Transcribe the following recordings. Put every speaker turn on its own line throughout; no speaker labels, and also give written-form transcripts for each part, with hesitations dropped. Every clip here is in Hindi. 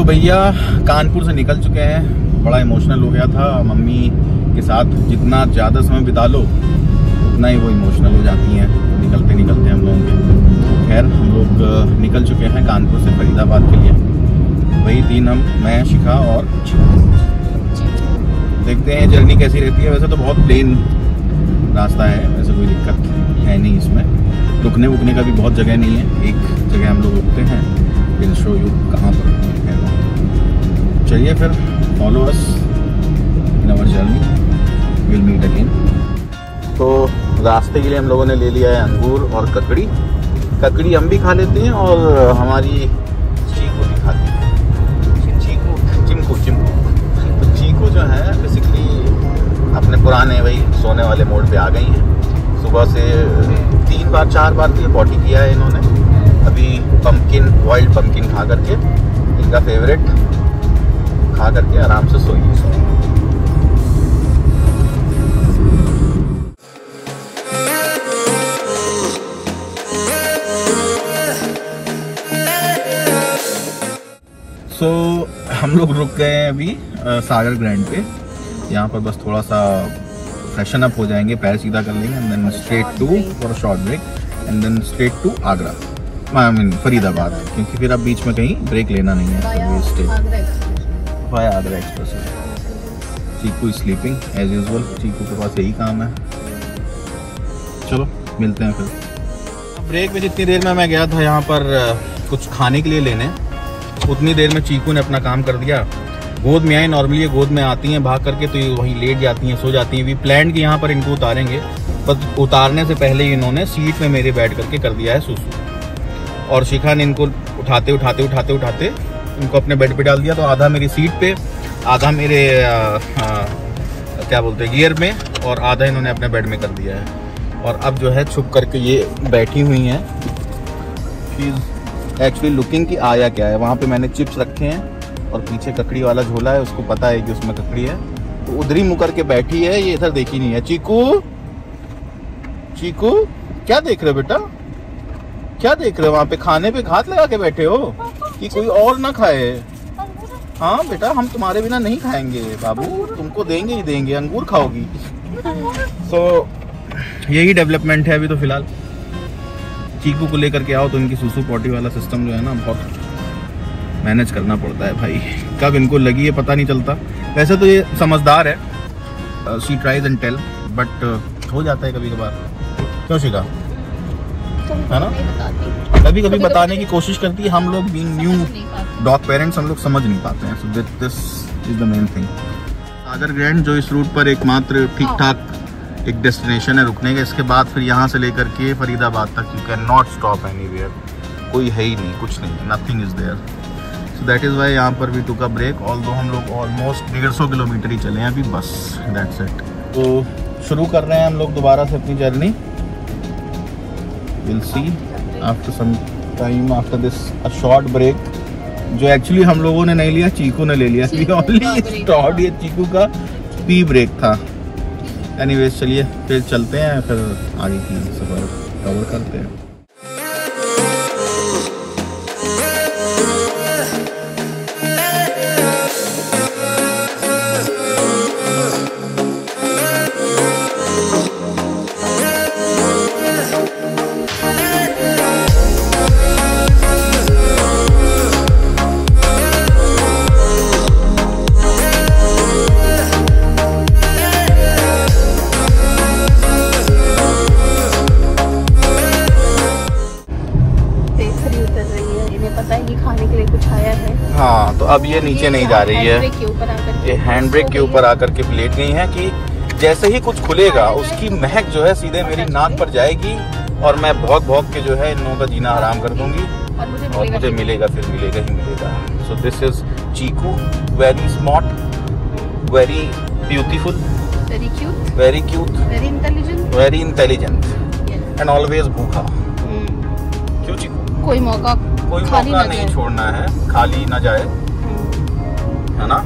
तो भैया कानपुर से निकल चुके हैं। बड़ा इमोशनल हो गया था। मम्मी के साथ जितना ज़्यादा समय बिता लो उतना ही वो इमोशनल हो जाती हैं निकलते निकलते हम लोगों के। खैर हम लोग निकल चुके हैं कानपुर से फरीदाबाद के लिए। वही 3 मैं, शिखा और देखते हैं जर्नी कैसी रहती है। वैसे तो बहुत प्लेन रास्ता है, वैसे कोई दिक्कत है नहीं इसमें। रुकने वुकने का भी बहुत जगह नहीं है। एक जगह हम लोग रुकते हैं, विल शो यू कहाँ पर है। चलिए फिर follow us in our journey, will meet again. तो रास्ते के लिए हम लोगों ने ले लिया है अंगूर और ककड़ी। ककड़ी हम भी खा लेते हैं और हमारी चीकू भी खाती है। चिमकू तो चीकू जो है बेसिकली अपने पुराने वही सोने वाले मोड पे आ गई हैं। सुबह से 3 बार 4 बार तो ये पॉटी किया है इन्होंने। अभी पम्पकिन, बॉइल्ड पम्पकिन खा करके, इनका फेवरेट, खा करके आराम से सोइए। हम लोग रुक गए हैं अभी सागर ग्रैंड पे। यहाँ पर बस थोड़ा सा फ्रेशन अप हो जाएंगे, पैर सीधा कर लेंगे and then straight to for short break and then straight to Agra, I mean Faridabad, क्योंकि फिर अब बीच में कहीं ब्रेक लेना नहीं है। भाई आगरा एक्सप्रेस है। चीकू इज स्लीपिंग एज यूजुअल। चीकू के पास यही काम है। चलो मिलते हैं फिर। ब्रेक में जितनी देर में मैं गया था यहाँ पर कुछ खाने के लिए लेने, उतनी देर में चीकू ने अपना काम कर दिया। गोद में आई, नॉर्मली ये गोद में आती हैं भाग करके, तो ये वहीं लेट जाती हैं, सो जाती हैं। वी प्लान कि यहाँ पर इनको उतारेंगे, पर उतारने से पहले ही इन्होंने सीट में मेरे बैठ करके कर दिया है सुसु। और शिखा ने इनको उठाते उठाते उठाते उठाते इनको अपने बेड पे डाल दिया। तो आधा मेरी सीट पे, आधा मेरे क्या बोलते हैं गियर में, और आधा इन्होंने अपने बेड में कर दिया है। और अब जो है छुप करके ये बैठी हुई हैं। एक्चुअली लुकिंग की आया क्या है। वहाँ पे मैंने चिप्स रखे हैं और पीछे ककड़ी वाला झोला है, उसको पता है कि उसमें ककड़ी है, तो उधर ही मुँह करके बैठी है। ये इधर देखी नहीं है। चीकू, चीकू क्या देख रहे हो बेटा, क्या देख रहे हो? वहाँ पे खाने पे हाथ लगा के बैठे हो कि कोई और ना खाए? हाँ बेटा, हम तुम्हारे बिना नहीं खाएंगे बाबू, तुमको देंगे ही देंगे, अंगूर खाओगी। तो यही डेवलपमेंट है अभी तो फिलहाल। चीकू को लेकर के आओ तो इनकी सूसू पॉटी वाला सिस्टम जो है ना, बहुत मैनेज करना पड़ता है भाई। कब इनको लगी है पता नहीं चलता। वैसे तो ये समझदार है, she tries and tell, but हो जाता है कभी कभार। क्यों शिखा, है ना? कभी कभी बताने की कोशिश करती है। हम लोग बीइंग न्यू डॉग पेरेंट्स हम लोग समझ नहीं पाते हैं। सो this is the main thing. Sagar grand जो इस रूट पर एकमात्र ठीक ठाक एक डेस्टिनेशन है रुकने का। इसके बाद फिर यहाँ से लेकर के फरीदाबाद तक you can not stop anywhere. कोई है ही नहीं, कुछ नहीं, nothing is there. So that is why यहाँ पर we took a break. Although हम लोग ऑलमोस्ट 150 किलोमीटर ही चले हैं अभी, बस दैट्स इट। तो शुरू कर रहे हैं हम लोग दोबारा से अपनी journey. Will see after some time, after this a short break, जो एक्चुअली हम लोगों ने नहीं लिया, चीकू ने ले लिया। ओनली ये चीकू का पी ब्रेक था। एनीवेज चलिए फिर चलते हैं, फिर आगे की सफर कवर करते हैं। हाँ, तो अब ये नीचे नहीं जा रही है। ये हैंड ब्रेक के ऊपर आकर के लेट गई है कि जैसे ही कुछ खुलेगा उसकी महक जो है सीधे मेरी नाक पर जाएगी और मैं भौंक भौंक के जो है इन लोगों का जीना हराम कर दूंगी और मुझे मिलेगा, फिर मिलेगा ही मिलेगा। So this is Cheeku, very smart, very beautiful, very cute, very intelligent and always भूखा। क्यों चीकू?
कोई मौका
नहीं छोड़ना है, खाली ना जाए, है ना?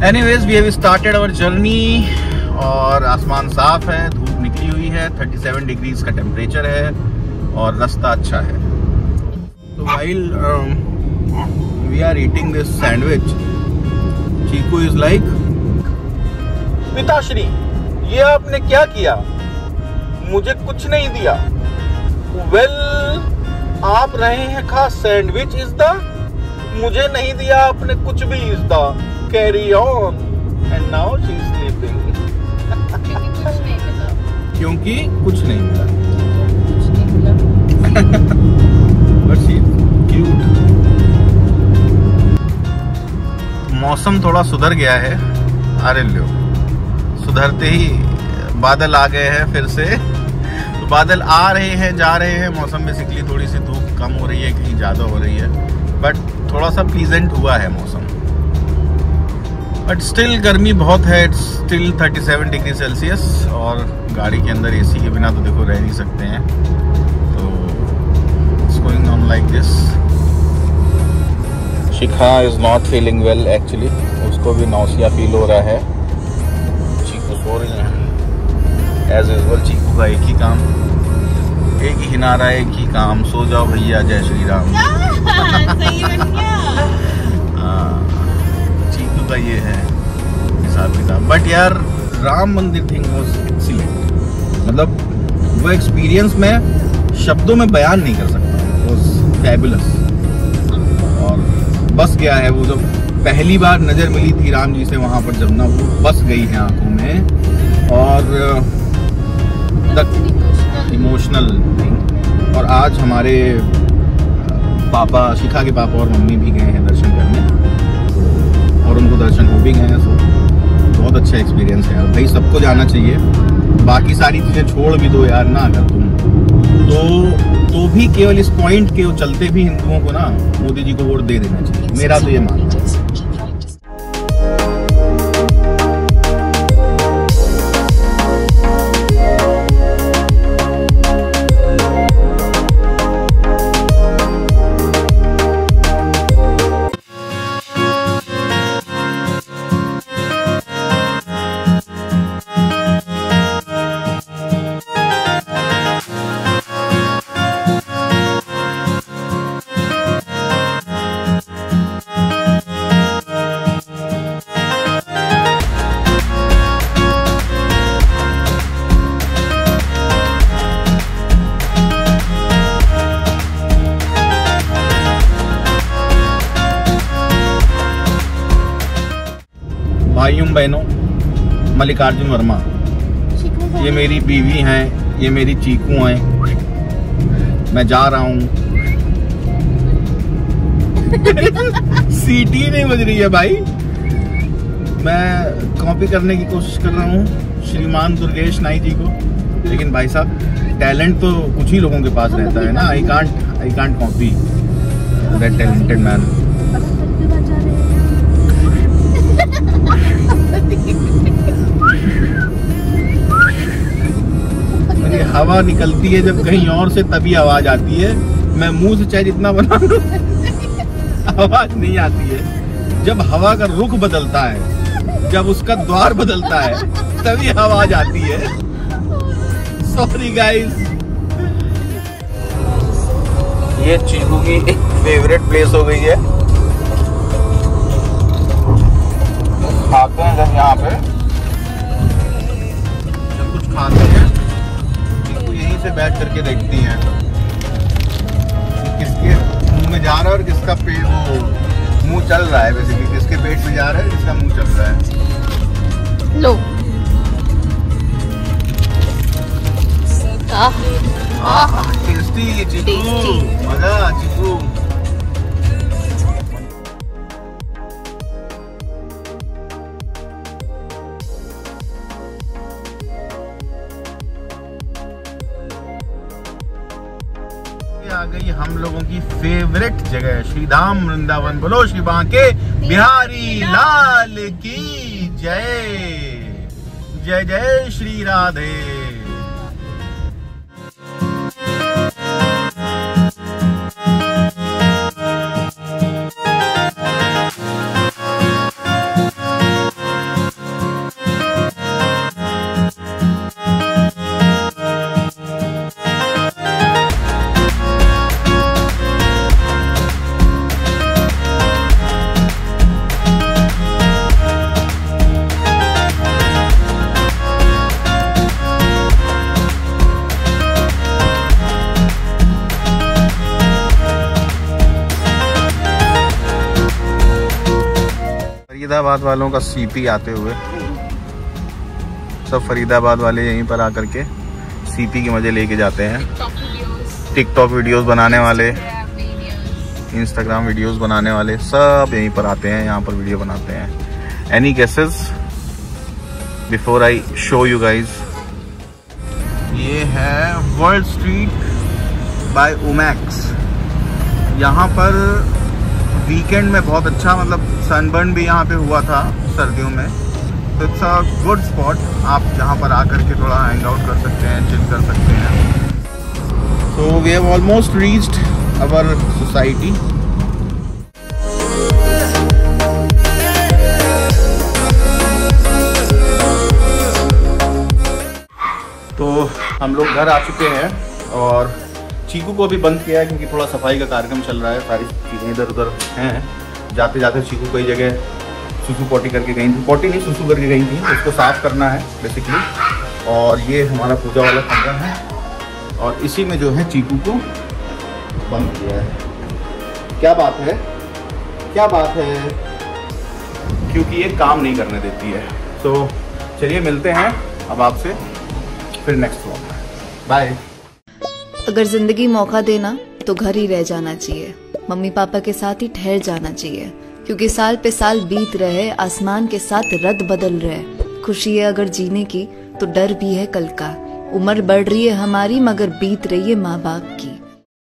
Anyways we have started our journey और आसमान साफ है, धूप निकली हुई है, 37 डिग्रीज का टेम्परेचर है और रास्ता अच्छा है। तो while we are eating this sandwich. Chiku is like, पिताश्री ये आपने क्या किया, मुझे कुछ नहीं दिया। वेल आप रहे हैं खा सैंडविच इज द, मुझे नहीं दिया आपने कुछ भी is the, carry on. And now she is sleeping. क्योंकि कुछ नहीं मिला। But she cute. मौसम थोड़ा सुधर गया है। अरे लो, सुधरते ही बादल आ गए हैं फिर से। तो बादल आ रहे हैं जा रहे हैं, मौसम बेसिकली थोड़ी सी धूप कम हो रही है, कहीं ज़्यादा हो रही है, बट थोड़ा सा प्लीजेंट हुआ है मौसम। बट स्टिल गर्मी बहुत है, इट्स स्टिल 37 डिग्री सेल्सियस। और गाड़ी के अंदर एसी के बिना तो देखो रह नहीं सकते हैं। तो it's going on like this. Shikha is not feeling well actually, उसको भी नौसिया फील हो रहा है। चीकू सो रही हैं एज यूजुअल। चीकू का एक ही काम, एक ही किनारा, एक ही काम, सो जाओ भैया, जय श्री राम।
सही बन गया।
चीकू का ये है हिसाब किताब। बट यार राम मंदिर थिंग वाज एक्सीलेंट। मतलब वो एक्सपीरियंस मैं शब्दों में बयान नहीं कर सकता। Was fabulous. और बस गया है वो, जब पहली बार नजर मिली थी राम जी से वहां पर, जब ना वो बस गई है आंखों में। और इमोशनल थिंग। और आज हमारे पापा, शिखा के पापा और मम्मी भी गए हैं दर्शन करने, और उनको दर्शन हो भी गए हैं। सो बहुत अच्छा एक्सपीरियंस है यार भाई, सबको जाना चाहिए। बाकी सारी चीज़ें छोड़ भी दो यार ना, अगर तुम तो भी केवल इस पॉइंट के चलते भी हिंदुओं को ना मोदी जी को वोट दे देना चाहिए, मेरा तो ये मानना है। भाइयों बहनों, मल्लिकार्जुन वर्मा, ये मेरी बीवी हैं, ये मेरी चीकू हैं। मैं जा रहा हूँ। सीटी नहीं बज रही है भाई। मैं कॉपी करने की कोशिश कर रहा हूँ श्रीमान दुर्गेश नाई जी को, लेकिन भाई साहब टैलेंट तो कुछ ही लोगों के पास रहता है ना। I can't copy that talented man. हवा निकलती है जब कहीं और से, तभी आवाज आती है। मैं मुंह से चाहे जितना बना लूं आवाज नहीं आती है। जब हवा का रुख बदलता है, जब उसका द्वार बदलता है, तभी आवाज आती है। Sorry guys. ये चीकू की एक फेवरेट प्लेस हो गई है। खाते हैं जब यहाँ पे, जब कुछ खाते हैं तो यहीं से बैठ करके देखती हैं कि किसके मुंह में जा रहा है और किसका पेट, वो मुंह चल रहा है बेसिकली, किसके पेट में जा रहा है, किसका मुंह चल रहा है। लो टेस्टी चीकू, मजा चीकू। आ गई हम लोगों की फेवरेट जगह श्रीधाम वृंदावन। बोलो श्री बांके बिहारी लाल की जय। जय जय श्री राधे। फरीदाबाद वालों का सीपी आते हुए, सब फरीदाबाद वाले यहीं पर आकर के सीपी के मजे लेके जाते हैं। टिकटॉक वीडियोस बनाने वाले, इंस्टाग्राम वीडियोस बनाने वाले सब यहीं पर आते हैं, यहाँ पर वीडियो बनाते हैं। Any guesses before I show you guys? ये है वर्ल्ड स्ट्रीट बाय ओमैक्स। यहाँ पर वीकेंड में बहुत अच्छा, मतलब सनबर्न भी यहाँ पे हुआ था सर्दियों में, तो इट्स अ गुड स्पॉट। आप यहाँ पर आकर के थोड़ा हैंग आउट कर सकते हैं, चिल कर सकते हैं। So we have almost reached our society. तो हम लोग घर आ चुके हैं और चीकू को भी बंद किया है क्योंकि थोड़ा सफाई का कार्यक्रम चल रहा है। सारी चीज़ें इधर उधर हैं। जाते जाते चीकू कई जगह सुसु पोटी करके गई थी, पोटी नहीं सुसु करके गई थी, उसको साफ़ करना है बेसिकली। और ये हमारा पूजा वाला कमरा है और इसी में जो है चीकू को बंद किया है। क्या बात है, क्या बात है, क्योंकि ये काम नहीं करने देती है। तो चलिए मिलते हैं अब आपसे फिर नेक्स्ट व्लॉग में। बाय।
अगर जिंदगी मौका देना तो घर ही रह जाना चाहिए, मम्मी पापा के साथ ही ठहर जाना चाहिए, क्योंकि साल पे साल बीत रहे, आसमान के साथ रद बदल रहे। खुशी है अगर जीने की तो डर भी है कल का। उम्र बढ़ रही है हमारी मगर बीत रही है माँ बाप की।